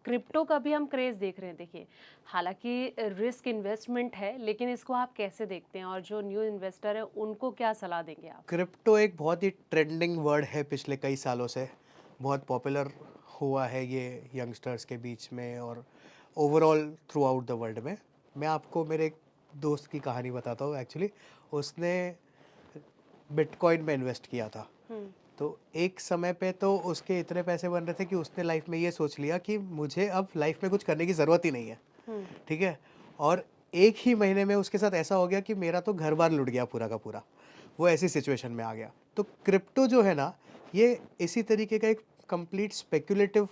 Crypto का भी हम क्रेज़ देख रहे हैं देखिए। हालाँकि रिस्क इन्वेस्टमेंट है, लेकिन इसको आप कैसे देखते हैं और जो न्यू इन्वेस्टर है उनको क्या सलाह देंगे आप? क्रिप्टो एक बहुत ही ट्रेंडिंग वर्ड है पिछले कई सालों से। बहुत पॉपुलर हुआ है ये यंगस्टर्स के बीच में और overall through out the world में। मैं आपको मेरे एक दोस्त की कहानी बताता हूँ एक्चुअली। उसने बिटकॉइन में इन्वेस्ट किया था। हुँ, तो एक समय पे तो उसके इतने पैसे बन रहे थे कि उसने लाइफ में ये सोच लिया कि मुझे अब लाइफ में कुछ करने की ज़रूरत ही नहीं है। हुँ, ठीक है? और एक ही महीने में उसके साथ ऐसा हो गया कि मेरा तो घर-बार लुट गया पूरा का पूरा। वो ऐसी सिचुएशन में आ गया। तो क्रिप्टो जो है ना, ये इसी तरीके का एक कंप्लीट स्पेक्युलेटिव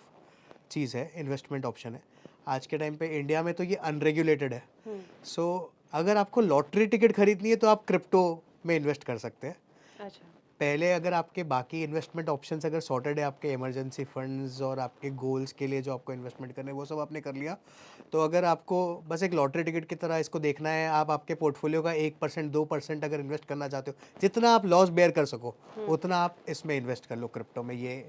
चीज़ है, इन्वेस्टमेंट ऑप्शन है। आज के टाइम पे इंडिया में तो ये अनरेगुलेटेड है। हुँ। सो अगर आपको लॉटरी टिकट खरीदनी है तो आप क्रिप्टो में इन्वेस्ट कर सकते हैं। अच्छा। पहले अगर आपके बाकी इन्वेस्टमेंट ऑप्शंस अगर सॉर्टेड है, आपके इमरजेंसी फंड्स और आपके गोल्स के लिए जो आपको इन्वेस्टमेंट करने हैं, वो सब आपने कर लिया। तो अगर आपको बस एक लॉटरी टिकट की तरह इसको देखना है, आप आपके पोर्टफोलियो का 1% 2% अगर इन्वेस्ट करना चाहते हो, जितना आप लॉस बेयर कर सको, हुँ। उतना आप इसमें इन्वेस्ट कर लो क्रिप्टो में। ये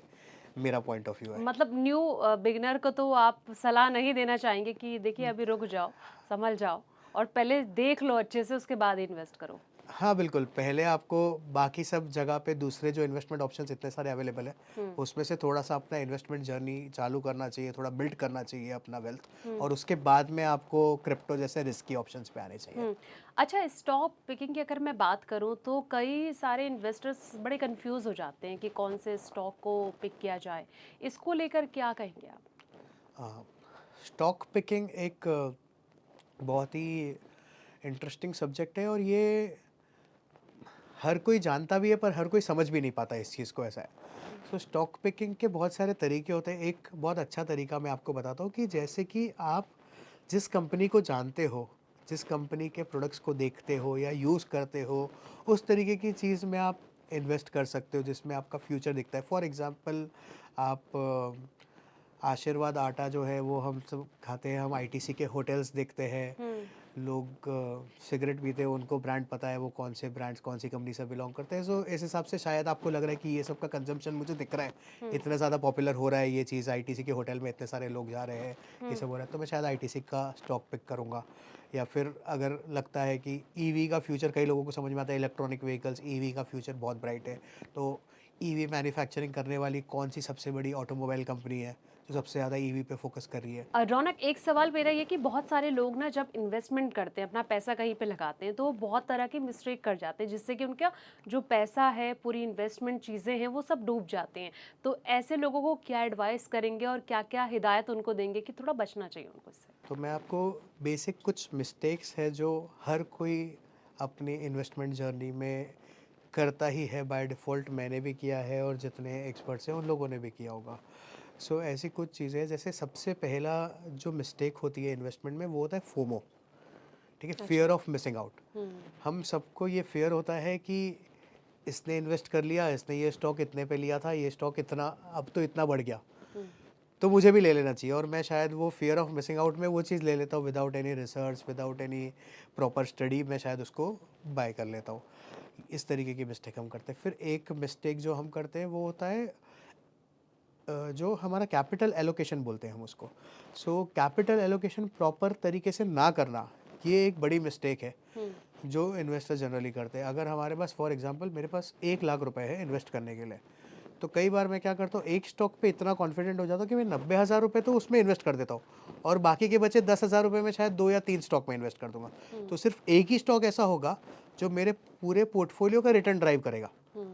मेरा पॉइंट ऑफ व्यू है। मतलब न्यू बिगिनर को तो आप सलाह नहीं देना चाहेंगे कि देखिए अभी रुक जाओ, संभल जाओ और पहले देख लो अच्छे से उसके बाद इन्वेस्ट करो। हाँ, बिल्कुल, पहले आपको बाकी सब जगह पे दूसरे जो इन्वेस्टमेंट ऑप्शंस इतने सारे अवेलेबल हैं, हुँ, उसमें से थोड़ा-सा अपना इन्वेस्टमेंट जर्नी चालू करना चाहिए, थोड़ा बिल्ड करना चाहिए अपना वेल्थ हुँ। और उसके बाद में आपको क्रिप्टो जैसे रिस्की ऑप्शंस पे आने चाहिए। हुँ। अच्छा, स्टॉक पिकिंग की अगर मैं बात करूँ तो कई सारे इन्वेस्टर्स बड़े कन्फ्यूज़ हो जाते हैं कि कौन से स्टॉक को पिक किया जाए। इसको लेकर क्या कहेंगे आप? हाँ, स्टॉक पिकिंग एक बहुत ही इंटरेस्टिंग सब्जेक्ट है और ये हर कोई जानता भी है पर हर कोई समझ भी नहीं पाता इस चीज़ को, ऐसा है। हुँ, सो स्टॉक पिकिंग के बहुत सारे तरीके होते हैं। एक बहुत अच्छा तरीका मैं आपको बताता हूँ कि जैसे कि आप जिस कंपनी को जानते हो, जिस कंपनी के प्रोडक्ट्स को देखते हो या यूज़ करते हो, उस तरीके की चीज़ में आप इन्वेस्ट कर सकते हो जिसमें आपका फ्यूचर दिखता है। फॉर एग्ज़ाम्पल आप आशीर्वाद आटा जो है वो हम सब खाते हैं, हम आईटीसी के होटल्स देखते हैं। हुँ, लोग सिगरेट पीते हैं, उनको ब्रांड पता है वो कौन से ब्रांड्स कौन सी कंपनी से बिलोंग करते हैं। सो इस हिसाब से शायद आपको लग रहा है कि ये सब का कंजम्पशन मुझे दिख रहा है, हुँ, इतना ज़्यादा पॉपुलर हो रहा है ये चीज़, आईटीसी के होटल में इतने सारे लोग जा रहे हैं, ये हुँ, सब हो रहा है, तो मैं शायद आईटीसी का स्टॉक पिक करूँगा। या फिर अगर लगता है कि ईवी का फ्यूचर, कई लोगों को समझ में आता है इलेक्ट्रॉनिक व्हीकल्स, ईवी का फ्यूचर बहुत ब्राइट है, तो ईवी मैन्युफैक्चरिंग करने वाली कौन सी सबसे बड़ी ऑटोमोबाइल कंपनी है जो सबसे ज़्यादा ईवी पे फोकस कर रही है। रौनक, एक सवाल मेरा ये कि बहुत सारे लोग ना जब इन्वेस्टमेंट करते हैं, अपना पैसा कहीं पे लगाते हैं, तो वो बहुत तरह की मिस्टेक कर जाते हैं, जिससे कि उनका जो पैसा है, पूरी इन्वेस्टमेंट चीज़ें हैं, वो सब डूब जाते हैं। तो ऐसे लोगों को क्या एडवाइस करेंगे और क्या-क्या हिदायत उनको देंगे कि थोड़ा बचना चाहिए उनको इससे? तो मैं आपको बेसिक कुछ मिस्टेक्स है जो हर कोई अपनी इन्वेस्टमेंट जर्नी में करता ही है बाय डिफ़ॉल्ट। मैंने भी किया है और जितने एक्सपर्ट्स हैं उन लोगों ने भी किया होगा। सो ऐसी कुछ चीज़ें हैं, जैसे सबसे पहला जो मिस्टेक होती है इन्वेस्टमेंट में वो होता है फोमो। ठीक है, अच्छा। Fear of missing out. हुँ, हम सबको ये फियर होता है कि इसने इन्वेस्ट कर लिया, इसने ये स्टॉक इतने पे लिया था, ये स्टॉक इतना अब तो इतना बढ़ गया, हुँ, तो मुझे भी ले लेना चाहिए। और मैं शायद वो फ़ियर ऑफ मिसिंग आउट में वो चीज़ ले लेता हूँ without any research, without any proper study, मैं शायद उसको बाय कर लेता हूँ। इस तरीके की मिस्टेक हम करते हैं। फिर एक मिस्टेक जो हम करते हैं वो होता है जो हमारा कैपिटल एलोकेशन बोलते हैं हम उसको। सो कैपिटल एलोकेशन प्रॉपर तरीके से ना करना, ये एक बड़ी मिस्टेक है हुँ, जो इन्वेस्टर जनरली करते हैं। अगर हमारे पास फॉर एग्जांपल मेरे पास 1 लाख रुपए है इन्वेस्ट करने के लिए, तो कई बार मैं क्या करता हूँ, एक स्टॉक पे इतना कॉन्फिडेंट हो जाता हूँ कि मैं 90,000 रुपये तो उसमें इन्वेस्ट कर देता हूँ और बाकी के बचे 10,000 रुपये में शायद 2 या 3 स्टॉक में इन्वेस्ट कर दूंगा। हुँ, तो सिर्फ एक ही स्टॉक ऐसा होगा जो मेरे पूरे पोर्टफोलियो का रिटर्न ड्राइव करेगा। हुँ,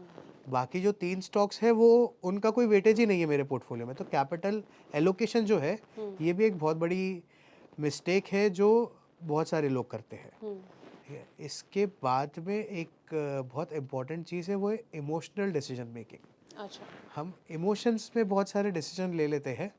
बाकी जो 3 स्टॉक्स हैं वो उनका कोई वेटेज ही नहीं है मेरे पोर्टफोलियो में। तो कैपिटल एलोकेशन जो है, हुँ, ये भी एक बहुत बड़ी मिस्टेक है जो बहुत सारे लोग करते हैं। हुँ, ठीक है, इसके बाद में एक बहुत इम्पॉर्टेंट चीज़ है, वो है इमोशनल डिसीजन मेकिंग। अच्छा। हम इमोशंस में बहुत सारे डिसीजन ले लेते हैं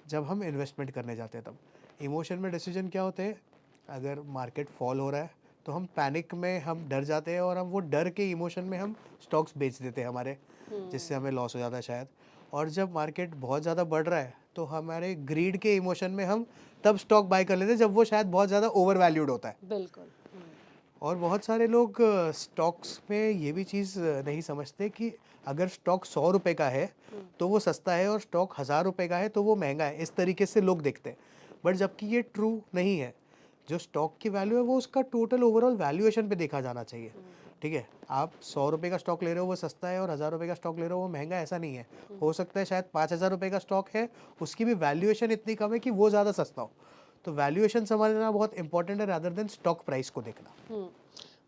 जब हम इन्वेस्टमेंट करने जाते हैं तब। इमोशन में डिसीजन क्या होते हैं, अगर मार्केट फॉल हो रहा है तो हम पैनिक में हम डर जाते हैं और हम वो डर के इमोशन में हम स्टॉक्स बेच देते हैं हमारे, जिससे हुँ, हमें लॉस हो जाता है शायद। और जब मार्केट बहुत ज़्यादा बढ़ रहा है तो हमारे ग्रीड के इमोशन में हम तब स्टॉक बाय कर लेते हैं जब वो शायद बहुत ज़्यादा ओवर वैल्यूड होता है। बिल्कुल। हुँ, और बहुत सारे लोग स्टॉक्स में ये भी चीज़ नहीं समझते कि अगर स्टॉक 100 रुपए का है तो वो सस्ता है, और स्टॉक 1000 रुपए का है तो वो महंगा है, इस तरीके से लोग देखते हैं। बट जबकि ये ट्रू नहीं है। जो स्टॉक की वैल्यू है वो उसका टोटल ओवरऑल वैल्यूएशन पे देखा जाना चाहिए। ठीक है, आप 100 रुपए का स्टॉक ले रहे हो वो सस्ता है, और 1000 रुपए का स्टॉक ले रहे हो वो महंगा है, ऐसा नहीं है। हो सकता है शायद 5000 रुपए का स्टॉक है, उसकी भी वैल्यूएशन इतनी कम है कि वो ज़्यादा सस्ता हो। तो वैल्यूएशन समझना बहुत इंपॉर्टेंट है, रादर देन स्टॉक प्राइस को देखना। हुँ।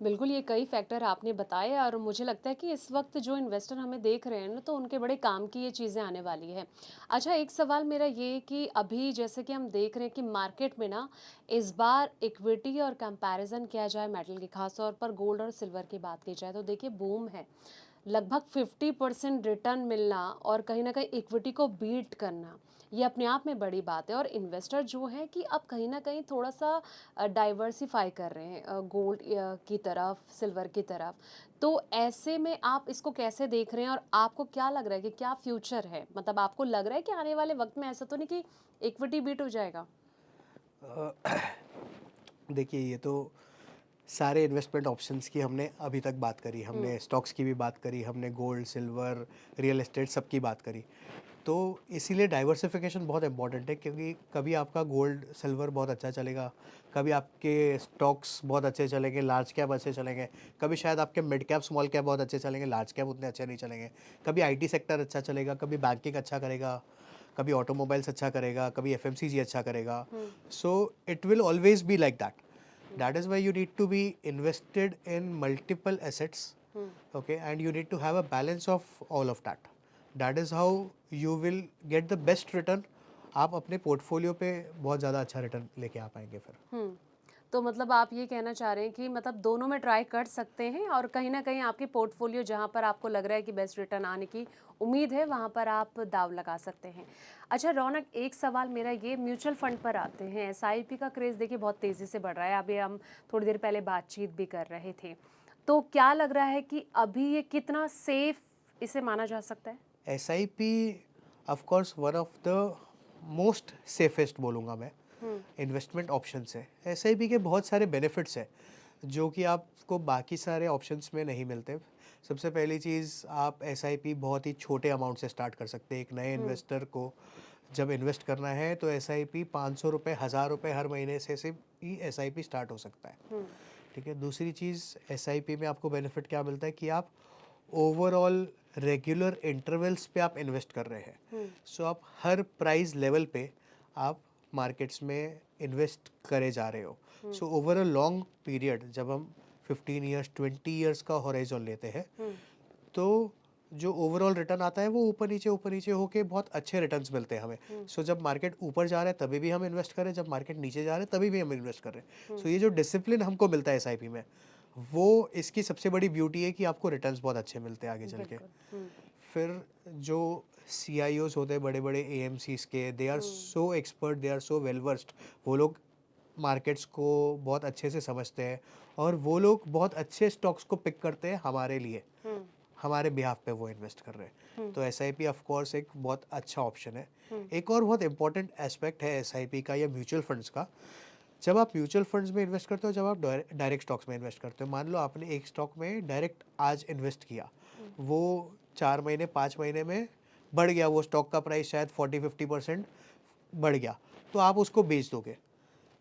बिल्कुल, ये कई फैक्टर आपने बताए और मुझे लगता है कि इस वक़्त जो इन्वेस्टर हमें देख रहे हैं ना, तो उनके बड़े काम की ये चीज़ें आने वाली है। अच्छा, एक सवाल मेरा ये कि अभी जैसे कि हम देख रहे हैं कि मार्केट में ना इस बार इक्विटी और कंपैरिज़न किया जाए मेटल की, ख़ास तौर पर गोल्ड और सिल्वर की बात की जाए, तो देखिए बूम है। लगभग 50% रिटर्न मिलना और कहीं न कहीं इक्विटी को बीट करना, ये अपने आप में बड़ी बात है और इन्वेस्टर जो हैं कि अब कहीं न कहीं थोड़ा-सा डाइवर्सिफ़ाई कर रहे हैं गोल्ड की तरफ, सिल्वर की तरफ। तो ऐसे में आप इसको कैसे देख रहे हैं और आपको क्या लग रहा है कि क्या फ्यूचर है? मतलब आपको लग रहा है कि आने वाले वक़्त में ऐसा तो नहीं कि इक्विटी बीट हो जाएगा? अ, देखिए, ये तो सारे इन्वेस्टमेंट ऑप्शंस की हमने अभी तक बात करी, हुँ, हमने स्टॉक्स की भी बात करी, हमने गोल्ड, सिल्वर, रियल एस्टेट सबकी बात करी। तो इसीलिए डाइवर्सिफिकेशन बहुत इंपॉर्टेंट है, क्योंकि कभी आपका गोल्ड, सिल्वर बहुत अच्छा चलेगा, कभी आपके स्टॉक्स बहुत अच्छे चलेंगे, लार्ज कैप अच्छे चलेंगे, कभी शायद आपके मिड कैप, स्मॉल कैप बहुत अच्छे चलेंगे, लार्ज कैप उतने अच्छे नहीं चलेंगे। कभी आईटी सेक्टर अच्छा चलेगा, कभी बैंकिंग अच्छा करेगा, कभी ऑटोमोबाइल्स अच्छा करेगा, कभी एफएमसीजी अच्छा करेगा। Hmm, so it will always be like that. Hmm, That is why you need to be invested in multiple assets, hmm, okay, and you need to have a balance of all of that. That is how you will get the best return. आप अपने portfolio पे बहुत ज़्यादा अच्छा return लेके आ पाएंगे फिर। हुँ। तो मतलब आप ये कहना चाह रहे हैं कि मतलब दोनों में ट्राई कर सकते हैं और कहीं न कहीं आपके पोर्टफोलियो जहाँ पर आपको लग रहा है कि बेस्ट रिटर्न आने की उम्मीद है, वहाँ पर आप दाँव लगा सकते हैं। अच्छा रौनक, एक सवाल मेरा ये म्यूचुअल फंड पर आते हैं। एसआईपी का क्रेज़ देखिए बहुत तेज़ी से बढ़ रहा है, अभी हम थोड़ी देर पहले बातचीत भी कर रहे थे। तो क्या लग रहा है कि अभी ये कितना सेफ़ इसे माना जा सकता है? S I P of course one of the most safest बोलूँगा मैं, हुँ, इन्वेस्टमेंट ऑप्शन है। एस आई पी के बहुत सारे बेनिफिट्स हैं जो कि आपको बाकी सारे ऑप्शंस में नहीं मिलते। सबसे पहली चीज़, आप एस आई पी बहुत ही छोटे अमाउंट से स्टार्ट कर सकते हैं। एक नए हुँ, इन्वेस्टर को जब इन्वेस्ट करना है तो एस आई पी 500 रुपये, 1000 रुपये हर महीने से ही एस आई पी स्टार्ट हो सकता है। हुँ, ठीक है, दूसरी चीज़, एस आई पी में आपको बेनिफिट क्या मिलता है कि आप ओवरऑल रेगुलर इंटरवल्स पे आप इन्वेस्ट कर रहे हैं। हुँ, सो आप हर प्राइस लेवल पे आप मार्केट्स में इन्वेस्ट करे जा रहे हो। Hmm, so over a long period, जब हम 15 ईयर्स, 20 ईयर्स का हॉराइजन लेते हैं, हुँ, तो जो ओवरऑल रिटर्न आता है वो ऊपर नीचे होके बहुत अच्छे रिटर्न्स मिलते हैं हमें। हुँ, सो जब मार्केट ऊपर जा रहा है तभी भी हम इन्वेस्ट करें, जब मार्केट नीचे जा रहा है तभी भी हम इन्वेस्ट कर रहे हैं। हुँ, सो ये जो डिसिप्लिन हमको मिलता है एसआईपी में, वो इसकी सबसे बड़ी ब्यूटी है कि आपको रिटर्न्स बहुत अच्छे मिलते हैं आगे चल के। बिल्कुल। हुँ, फिर जो सीआईओज होते हैं बड़े बड़े एएमसीज के, they are hmm, so expert, they are so well versed. वो लोग मार्केट्स को बहुत अच्छे से समझते हैं, और वो लोग बहुत अच्छे स्टॉक्स को पिक करते हैं हमारे लिए, हुँ, हमारे बिहाफ पे वो इन्वेस्ट कर रहे हैं। हुँ, तो एस आई पी ऑफकोर्स एक बहुत अच्छा ऑप्शन है। हुँ, एक और बहुत इंपॉर्टेंट एस्पेक्ट है एस आई पी का या म्यूचुअल फंड्स का। जब आप म्यूचुअल फंड्स में इन्वेस्ट करते हो, जब आप डायरेक्ट स्टॉक्स में इन्वेस्ट करते हो, मान लो आपने एक स्टॉक में डायरेक्ट आज इन्वेस्ट किया, हुँ, वो 4 महीने 5 महीने में बढ़ गया, वो स्टॉक का प्राइस शायद 40-50% बढ़ गया, तो आप उसको बेच दोगे।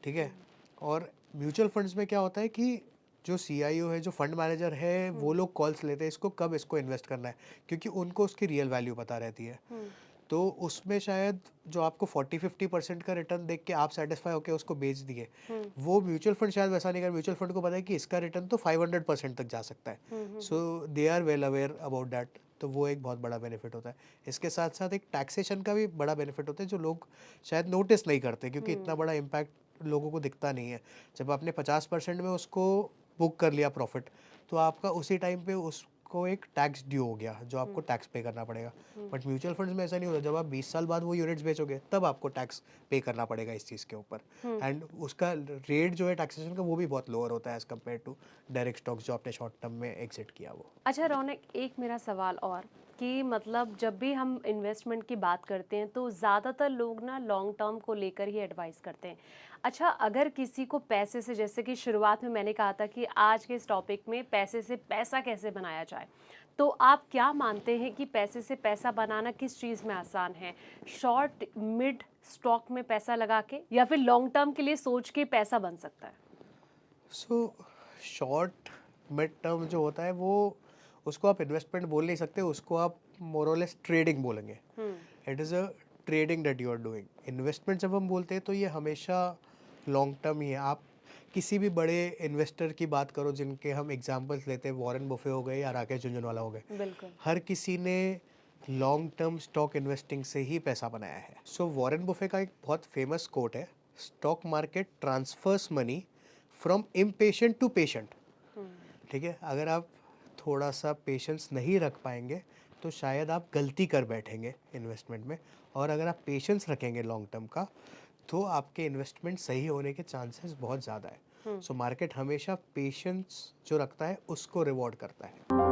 ठीक है, हुँ, और म्यूचुअल फंड्स में क्या होता है कि जो सीआईओ है, जो फंड मैनेजर है, वो हुँ, लोग कॉल्स लेते हैं इसको कब इसको इन्वेस्ट करना है, क्योंकि उनको उसकी रियल वैल्यू पता रहती है। हुँ, तो उसमें शायद जो आपको 40-50% का रिटर्न देख के आप सेटिस्फाई होकर उसको बेच दिए, हुँ, वो म्यूचुअल फंड शायद वैसा नहीं कर। म्यूचुअल फंड को पता है कि इसका रिटर्न तो 500% तक जा सकता है। Hmm, hmm, so they are well aware about that. तो वो एक बहुत बड़ा बेनिफिट होता है। इसके साथ साथ एक टैक्सेशन का भी बड़ा बेनिफिट होता है, जो लोग शायद नोटिस नहीं करते, क्योंकि इतना हुँ, बड़ा इम्पैक्ट लोगों को दिखता नहीं है। जब आपने 50% में उसको बुक कर लिया प्रॉफिट, तो आपका उसी टाइम पे उसको एक टैक्स ड्यू हो गया, जो आपको हुँ, टैक्स पे करना पड़ेगा। हुँ, बट म्यूचुअल फंड्स में ऐसा नहीं होता। जब आप 20 साल बाद वो यूनिट्स बेचोगे, तब आपको टैक्स पे करना पड़ेगा इस चीज़ के ऊपर। हुँ। एंड उसका रेट जो है टैक्सेशन का, वो भी बहुत लोअर होता है as compared to direct stocks जो आपने शॉर्ट टर्म में एग्जिट किया वो। अच्छा रौनक, एक मेरा सवाल और कि मतलब जब भी हम इन्वेस्टमेंट की बात करते हैं तो ज़्यादातर लोग ना लॉन्ग टर्म को लेकर ही एडवाइस करते हैं। अच्छा, अगर किसी को पैसे से, जैसे कि शुरुआत में मैंने कहा था कि आज के इस टॉपिक में पैसे से पैसा कैसे बनाया जाए, तो आप क्या मानते हैं कि पैसे से पैसा बनाना किस चीज़ में आसान है? शॉर्ट, मिड स्टॉक में पैसा लगा के या फिर लॉन्ग टर्म के लिए सोच के पैसा बन सकता है? सो शॉर्ट मिड टर्म जो होता है वो, उसको आप इन्वेस्टमेंट बोल नहीं सकते, उसको आप मोर और लेस ट्रेडिंग बोलेंगे। Hmm, it is a trading that you are doing. Investment जब हम बोलते हैं तो ये हमेशा लॉन्ग टर्म ही है। आप किसी भी बड़े इन्वेस्टर की बात करो, जिनके हम एग्जांपल्स लेते हैं, वॉरेन बफे हो गए या राकेश झुनझुनवाला हो गए, बिल्कुल। हर किसी ने लॉन्ग टर्म स्टॉक इन्वेस्टिंग से ही पैसा बनाया है। सो वॉरेन बफे का एक बहुत फेमस कोट है, stock market transfers money from impatient to patient. Hmm, ठीक है, अगर आप थोड़ा सा पेशेंस नहीं रख पाएंगे तो शायद आप गलती कर बैठेंगे इन्वेस्टमेंट में, और अगर आप पेशेंस रखेंगे लॉन्ग टर्म का तो आपके इन्वेस्टमेंट सही होने के चांसेस बहुत ज़्यादा है। हुँ। सो मार्केट हमेशा पेशेंस जो रखता है उसको रिवॉर्ड करता है।